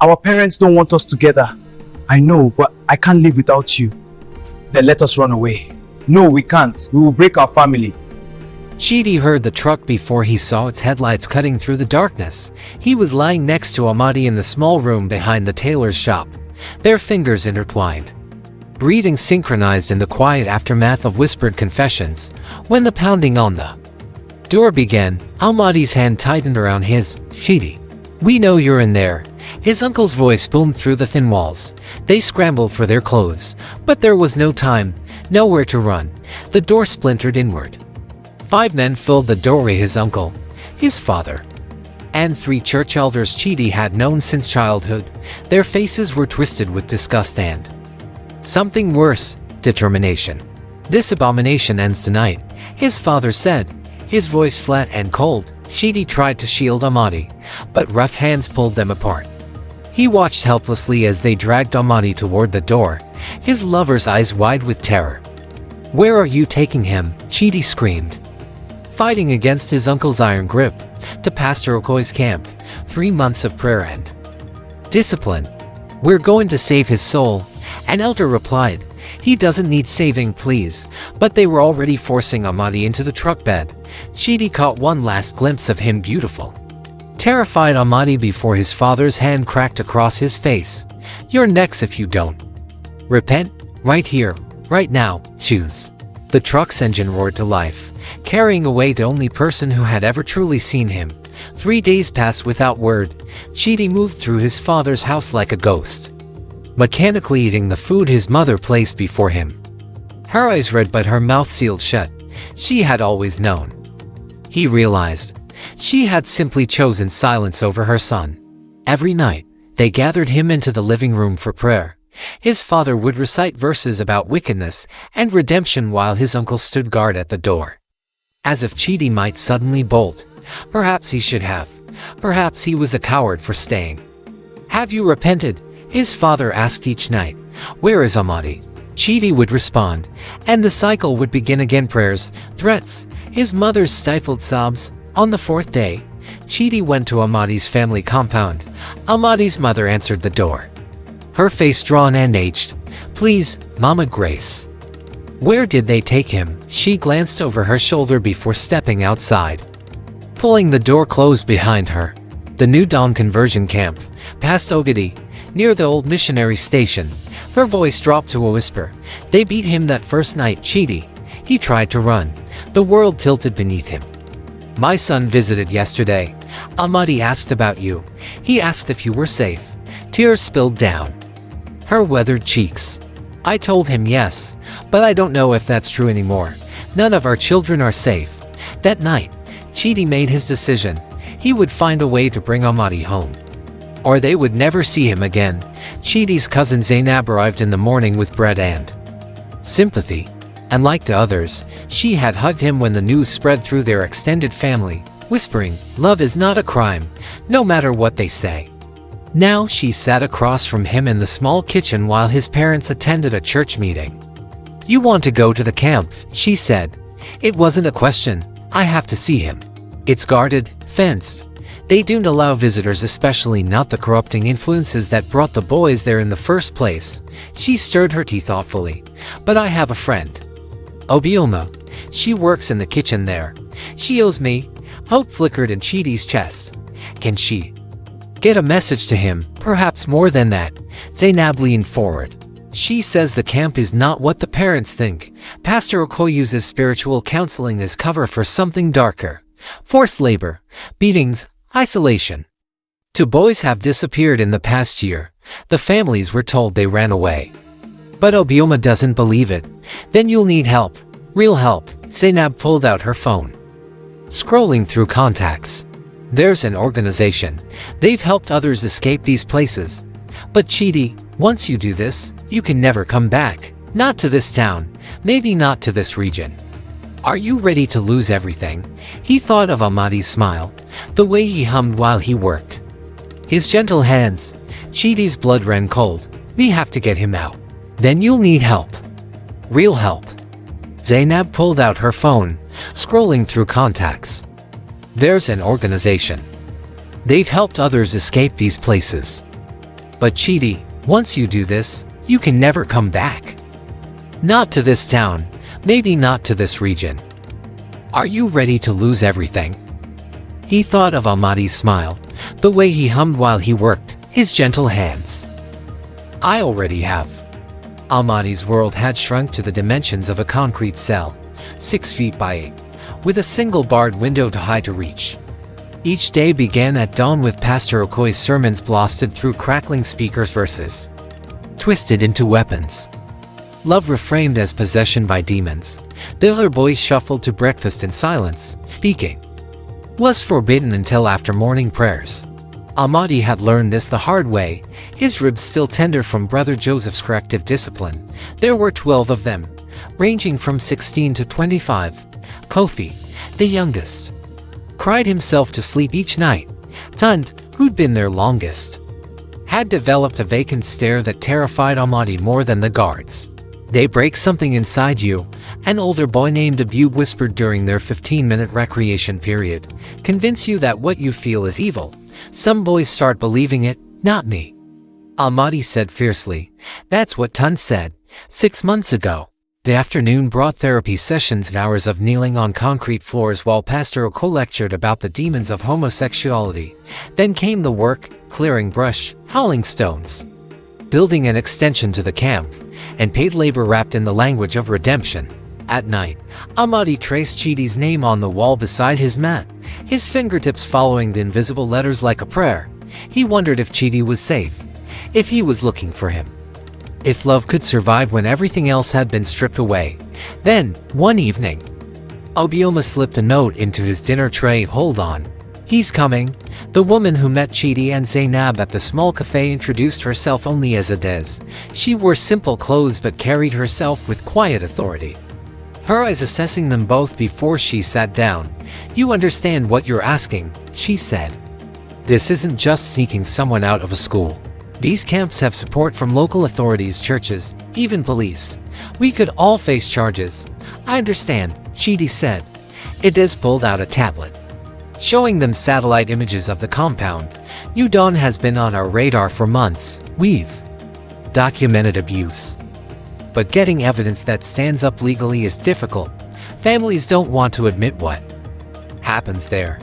Our parents don't want us together. I know, but I can't live without you. Then let us run away. No, we can't. We will break our family. Chidi heard the truck before he saw its headlights cutting through the darkness. He was lying next to Amadi in the small room behind the tailor's shop, their fingers intertwined, breathing synchronized in the quiet aftermath of whispered confessions. When the pounding on the door began, Amadi's hand tightened around his. Chidi, we know you're in there. His uncle's voice boomed through the thin walls. They scrambled for their clothes, but there was no time, nowhere to run. The door splintered inward. 5 men filled the doorway: his uncle, his father, and 3 church elders Chidi had known since childhood. Their faces were twisted with disgust and something worse, determination. This abomination ends tonight, his father said, his voice flat and cold. Chidi tried to shield Amadi, but rough hands pulled them apart. He watched helplessly as they dragged Amadi toward the door, his lover's eyes wide with terror. Where are you taking him? Chidi screamed, fighting against his uncle's iron grip. To Pastor Okoye's camp. 3 months of prayer and discipline. We're going to save his soul, an elder replied. He doesn't need saving, please. But they were already forcing Amadi into the truck bed. Chidi caught one last glimpse of him, beautiful, terrified Amadi, before his father's hand cracked across his face. You're next if you don't repent, right here, right now. Choose. The truck's engine roared to life, carrying away the only person who had ever truly seen him. 3 days passed without word. Chidi moved through his father's house like a ghost, mechanically eating the food his mother placed before him. Her eyes red but her mouth sealed shut. She had always known. He realized. She had simply chosen silence over her son. Every night, they gathered him into the living room for prayer. His father would recite verses about wickedness and redemption while his uncle stood guard at the door, as if Chidi might suddenly bolt. Perhaps he should have. Perhaps he was a coward for staying. Have you repented? His father asked each night. Where is Amadi? Chidi would respond, and the cycle would begin again. Prayers, threats, his mother's stifled sobs. On the 4th day, Chidi went to Amadi's family compound. Amadi's mother answered the door, her face drawn and aged. Please, Mama Grace. Where did they take him? She glanced over her shoulder before stepping outside, pulling the door closed behind her. The New Dawn conversion camp, past Ogidi, near the old missionary station. Her voice dropped to a whisper. They beat him that first night, Chidi. He tried to run. The world tilted beneath him. My son visited yesterday. Amadi asked about you. He asked if you were safe. Tears spilled down her weathered cheeks. I told him yes, but I don't know if that's true anymore. None of our children are safe. That night, Chidi made his decision. He would find a way to bring Amadi home, or they would never see him again. Chidi's cousin Zainab arrived in the morning with bread and sympathy. And like the others, she had hugged him when the news spread through their extended family, whispering, love is not a crime, no matter what they say. Now she sat across from him in the small kitchen while his parents attended a church meeting. You want to go to the camp, she said. It wasn't a question. I have to see him. It's guarded, fenced. They don't allow visitors, especially not the corrupting influences that brought the boys there in the first place. She stirred her tea thoughtfully. But I have a friend, Obioma. She works in the kitchen there. She owes me. Hope flickered in Chidi's chest. Can she get a message to him? Perhaps more than that. Zainab leaned forward. She says the camp is not what the parents think. Pastor Okoye uses spiritual counseling as cover for something darker. Forced labor, beatings, isolation. 2 boys have disappeared in the past year. The families were told they ran away. But Obioma doesn't believe it. Then you'll need help. Real help. Zainab pulled out her phone, scrolling through contacts. There's an organization. They've helped others escape these places. But Chidi, once you do this, you can never come back. Not to this town. Maybe not to this region. Are you ready to lose everything? He thought of Amadi's smile, the way he hummed while he worked, his gentle hands. Chidi's blood ran cold. We have to get him out. Then you'll need help. Real help. Zainab pulled out her phone, scrolling through contacts. There's an organization. They've helped others escape these places. But Chidi, once you do this, you can never come back. Not to this town, maybe not to this region. Are you ready to lose everything? He thought of Amadi's smile, the way he hummed while he worked, his gentle hands. I already have. Amadi's world had shrunk to the dimensions of a concrete cell, 6 feet by 8, with a single barred window to hide to reach. Each day began at dawn with Pastor Okoye's sermons blasted through crackling speakers verses, twisted into weapons. Love reframed as possession by demons. The other boys shuffled to breakfast in silence. Speaking was forbidden until after morning prayers. Amadi had learned this the hard way, his ribs still tender from Brother Joseph's corrective discipline. There were 12 of them, ranging from 16 to 25. Kofi, the youngest, cried himself to sleep each night. Tund, who'd been there longest, had developed a vacant stare that terrified Amadi more than the guards. They break something inside you, an older boy named Abube whispered during their 15-minute recreation period. Convince you that what you feel is evil. Some boys start believing it, not me. Amadi said fiercely. That's what Tund said 6 months ago. The afternoon brought therapy sessions and hours of kneeling on concrete floors while Pastor Okoye lectured about the demons of homosexuality. Then came the work, clearing brush, hauling stones, building an extension to the camp, and paid labor wrapped in the language of redemption. At night, Amadi traced Chidi's name on the wall beside his mat, his fingertips following the invisible letters like a prayer. He wondered if Chidi was safe, if he was looking for him, if love could survive when everything else had been stripped away. Then, one evening, Obioma slipped a note into his dinner tray. Hold on. He's coming. The woman who met Chidi and Zainab at the small cafe introduced herself only as Adez. She wore simple clothes but carried herself with quiet authority, her eyes assessing them both before she sat down. You understand what you're asking, she said. This isn't just sneaking someone out of a school. These camps have support from local authorities, churches, even police. We could all face charges. I understand, Chidi said. Adez pulled out a tablet, showing them satellite images of the compound. New Dawn has been on our radar for months. We've documented abuse, but getting evidence that stands up legally is difficult. Families don't want to admit what happens there.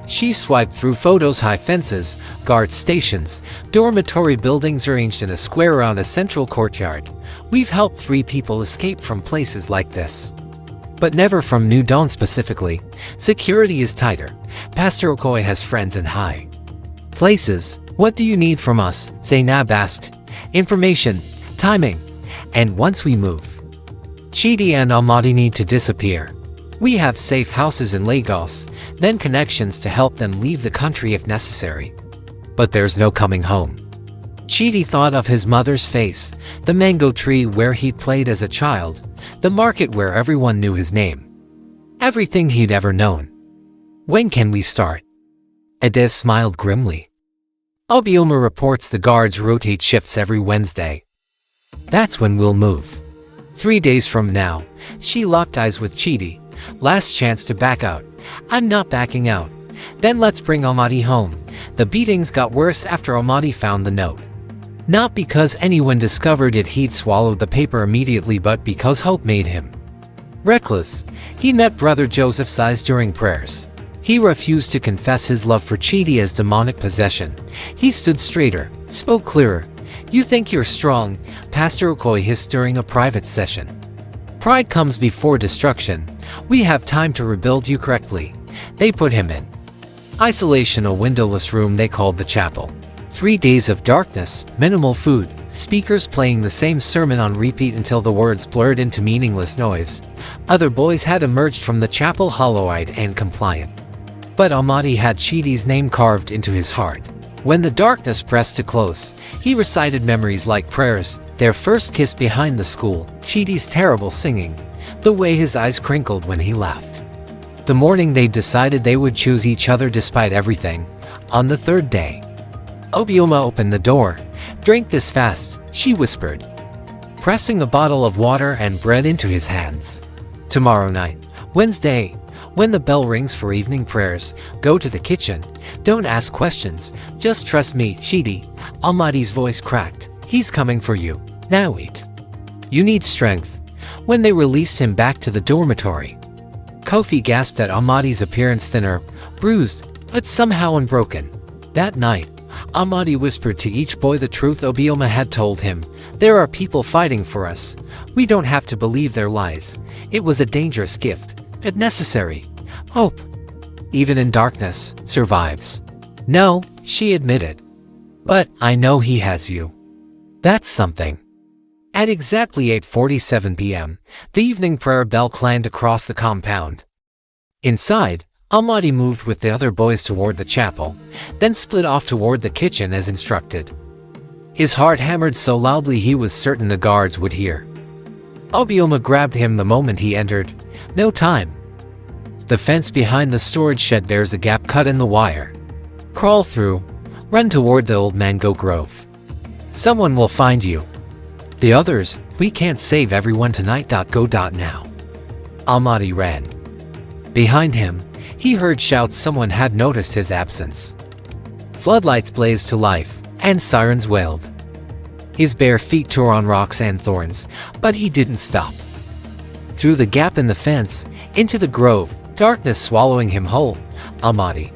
She swiped through photos: high fences, guard stations, dormitory buildings arranged in a square around a central courtyard. We've helped 3 people escape from places like this, but never from New Dawn specifically. Security is tighter. Pastor Okoye has friends in high places. What do you need from us? Zainab asked. Information, timing, and once we move, Chidi and Amadi need to disappear. We have safe houses in Lagos, then connections to help them leave the country if necessary. But there's no coming home. Chidi thought of his mother's face, the mango tree where he'd played as a child, the market where everyone knew his name, everything he'd ever known. When can we start? Adez smiled grimly. Obioma reports the guards rotate shifts every Wednesday. That's when we'll move. 3 days from now. She locked eyes with Chidi. Last chance to back out. I'm not backing out. Then let's bring Amadi home. The beatings got worse after Amadi found the note. Not because anyone discovered it he'd swallowed the paper immediately, but because hope made him reckless. He met Brother Joseph's eyes during prayers. He refused to confess his love for Chidi as demonic possession. He stood straighter, spoke clearer. You think you're strong, Pastor Okoye hissed during a private session. Pride comes before destruction. We have time to rebuild you correctly. They put him in isolation, a windowless room they called the chapel. 3 days of darkness, minimal food, speakers playing the same sermon on repeat until the words blurred into meaningless noise. Other boys had emerged from the chapel hollow-eyed and compliant, but Amadi had Chidi's name carved into his heart. When the darkness pressed too close, he recited memories like prayers, their first kiss behind the school, Chidi's terrible singing, the way his eyes crinkled when he laughed. The morning they decided they would choose each other despite everything. On the 3rd day, Obioma opened the door. Drink this fast, she whispered, pressing a bottle of water and bread into his hands. Tomorrow night, Wednesday, When the bell rings for evening prayers, go to the kitchen. Don't ask questions. Just trust me, Chidi. Amadi's voice cracked. He's coming for you. Now eat. You need strength. When they released him back to the dormitory, Kofi gasped at Amadi's appearance, thinner, bruised, but somehow unbroken. That night, Amadi whispered to each boy the truth Obioma had told him. There are people fighting for us. We don't have to believe their lies. It was a dangerous gift, but necessary. Hope, even in darkness, survives. No, she admitted. But I know he has you. That's something. At exactly 8:47 p.m., the evening prayer bell clanged across the compound. Inside, Amadi moved with the other boys toward the chapel, then split off toward the kitchen as instructed. His heart hammered so loudly he was certain the guards would hear. Obioma grabbed him the moment he entered. No time. The fence behind the storage shed bears a gap cut in the wire. Crawl through. Run toward the old mango grove. Someone will find you. The others, we can't save everyone tonight. Go now. Amadi ran. Behind him, he heard shouts. Someone had noticed his absence. Floodlights blazed to life, and sirens wailed. His bare feet tore on rocks and thorns, but he didn't stop. Through the gap in the fence, into the grove, darkness swallowing him whole. Amadi.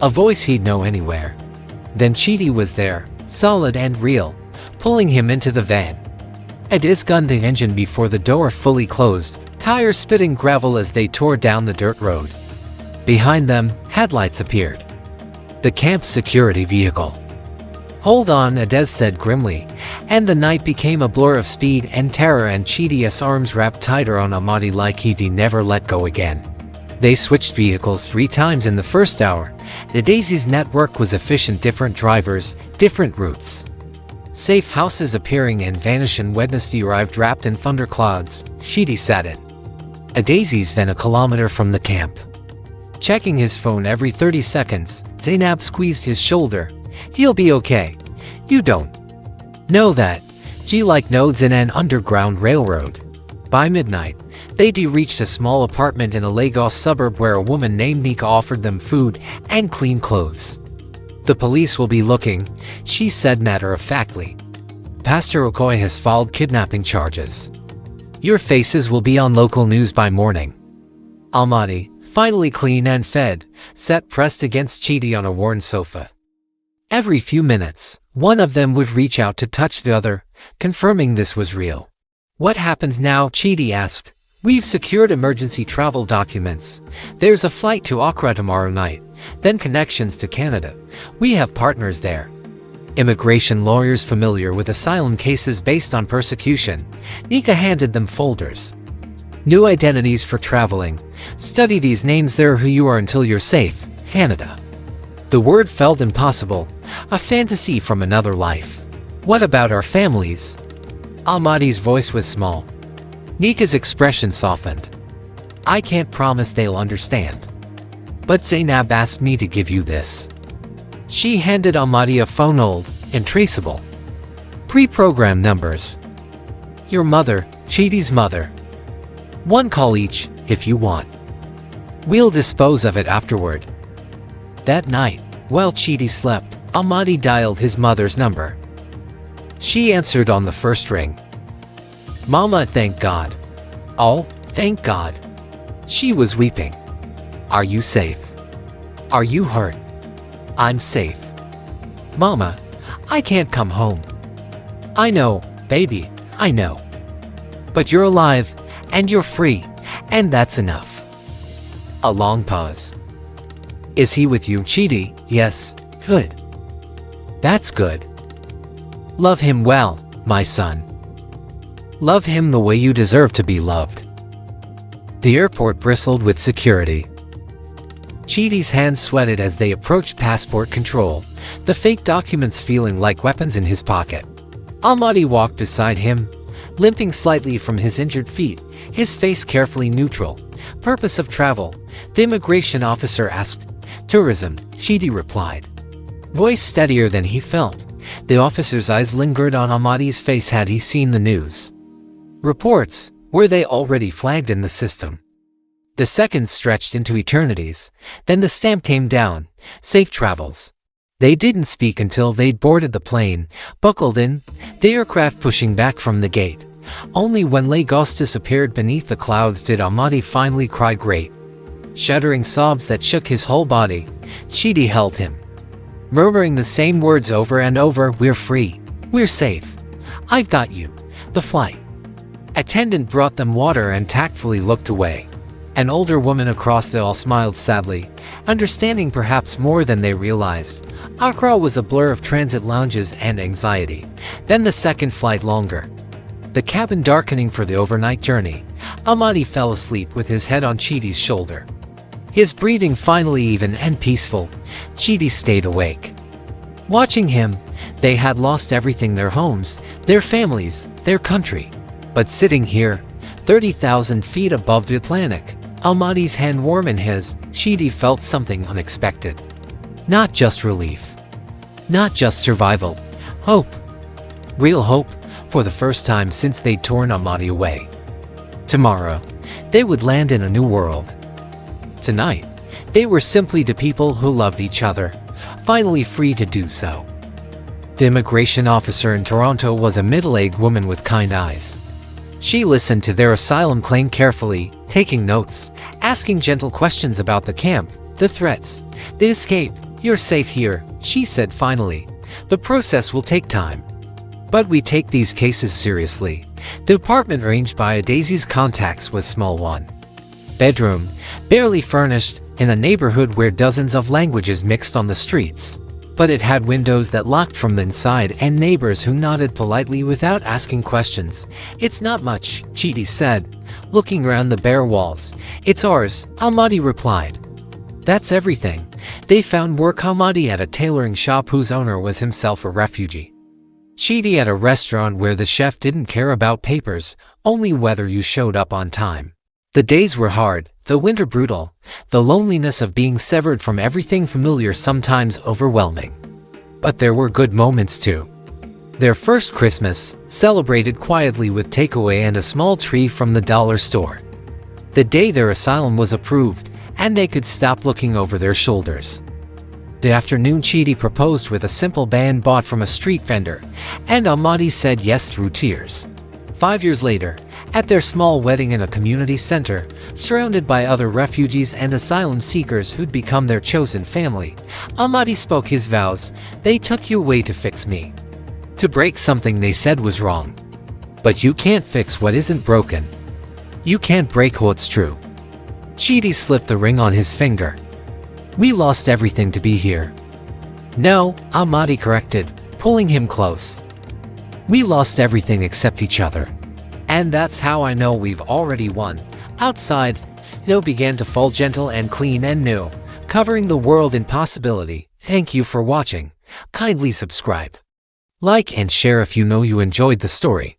A voice he'd know anywhere. Then Chidi was there, solid and real, pulling him into the van. A disgunned the engine before the door fully closed, tires spitting gravel as they tore down the dirt road. Behind them, headlights appeared. The camp's security vehicle. Hold on, Adez said grimly, and the night became a blur of speed and terror, and Chidi's arms wrapped tighter on Amadi like he'd never let go again. They switched vehicles 3 times in the first hour. The Daisy's network was efficient, different drivers, different routes. Safe houses appearing and vanishing. Wednesday arrived wrapped in thunderclouds. Chidi sat in a Daisy's van a kilometer from the camp. Checking his phone every 30 seconds, Zainab squeezed his shoulder. He'll be okay. You don't know that. G like nodes in an underground railroad. By midnight, they reached a small apartment in a Lagos suburb where a woman named Nika offered them food and clean clothes. The police will be looking, she said matter-of-factly. Pastor Okoye has filed kidnapping charges. Your faces will be on local news by morning. Amadi, finally clean and fed, sat pressed against Chidi on a worn sofa. Every few minutes, one of them would reach out to touch the other, confirming this was real. What happens now? Chidi asked. We've secured emergency travel documents. There's a flight to Accra tomorrow night, then connections to Canada. We have partners there. Immigration lawyers familiar with asylum cases based on persecution. Nika handed them folders. New identities for traveling. Study these names. They're who you are until you're safe. Canada. The word felt impossible, a fantasy from another life. What about our families? Amadi's voice was small. Nika's expression softened. I can't promise they'll understand. But Zainab asked me to give you this. She handed Amadi a phone, old and traceable. Pre-programmed numbers. Your mother, Chidi's mother. 1 call each, if you want. We'll dispose of it afterward. That night, while Chidi slept, Amadi dialed his mother's number. She answered on the first ring. Mama, thank God. Oh, thank God. She was weeping. Are you safe? Are you hurt? I'm safe. Mama, I can't come home. I know, baby, I know. But you're alive, and you're free, and that's enough. A long pause. Is he with you, Chidi? Yes, good. That's good. Love him well, my son. Love him the way you deserve to be loved. The airport bristled with security. Chidi's hands sweated as they approached passport control, the fake documents feeling like weapons in his pocket. Amadi walked beside him, limping slightly from his injured feet, his face carefully neutral. Purpose of travel? The immigration officer asked. Tourism, Chidi replied. Voice steadier than he felt. The officer's eyes lingered on Amadi's face. Had he seen the news reports? Were they already flagged in the system? The seconds stretched into eternities. Then the stamp came down. Safe travels. They didn't speak until they'd boarded the plane, buckled in, the aircraft pushing back from the gate. Only when Lagos disappeared beneath the clouds did Amadi finally cry great. Shuddering sobs that shook his whole body, Chidi held him, murmuring the same words over and over, "We're free. We're safe. I've got you." The flight attendant brought them water and tactfully looked away. An older woman across the aisle smiled sadly, understanding perhaps more than they realized. Accra was a blur of transit lounges and anxiety. Then the second flight longer. The cabin darkening for the overnight journey. Amadi fell asleep with his head on Chidi's shoulder. His breathing finally even and peaceful. Chidi stayed awake. Watching him, they had lost everything: their homes, their families, their country. But sitting here, 30,000 feet above the Atlantic, Amadi's hand warm in his, Chidi felt something unexpected. Not just relief. Not just survival. Hope. Real hope, for the first time since they'd torn Amadi away. Tomorrow, they would land in a new world. Tonight, they were simply the people who loved each other, finally free to do so. The immigration officer in Toronto was a middle-aged woman with kind eyes. She listened to their asylum claim carefully, taking notes, asking gentle questions about the camp, the threats, the escape. "You're safe here," she said finally. "The process will take time. But we take these cases seriously." The apartment arranged by Daisy's contacts was small one bedroom, barely furnished, in a neighborhood where dozens of languages mixed on the streets. But it had windows that locked from the inside and neighbors who nodded politely without asking questions. "It's not much," Chidi said, looking around the bare walls. "It's ours," Amadi replied. "That's everything." They found work: Amadi at a tailoring shop whose owner was himself a refugee. Chidi at a restaurant where the chef didn't care about papers, only whether you showed up on time. The days were hard, the winter brutal, the loneliness of being severed from everything familiar sometimes overwhelming. But there were good moments too. Their first Christmas, celebrated quietly with takeaway and a small tree from the dollar store. The day their asylum was approved, and they could stop looking over their shoulders. The afternoon Chidi proposed with a simple band bought from a street vendor, and Amadi said yes through tears. 5 years later, at their small wedding in a community center, surrounded by other refugees and asylum seekers who'd become their chosen family, Amadi spoke his vows. "They took you away to fix me. To break something they said was wrong. But you can't fix what isn't broken. You can't break what's true." Chidi slipped the ring on his finger. "We lost everything to be here." "No," Amadi corrected, pulling him close. "We lost everything except each other. And that's how I know we've already won." Outside, snow began to fall, gentle and clean and new, covering the world in possibility. Thank you for watching. Kindly subscribe, like and share if you know you enjoyed the story.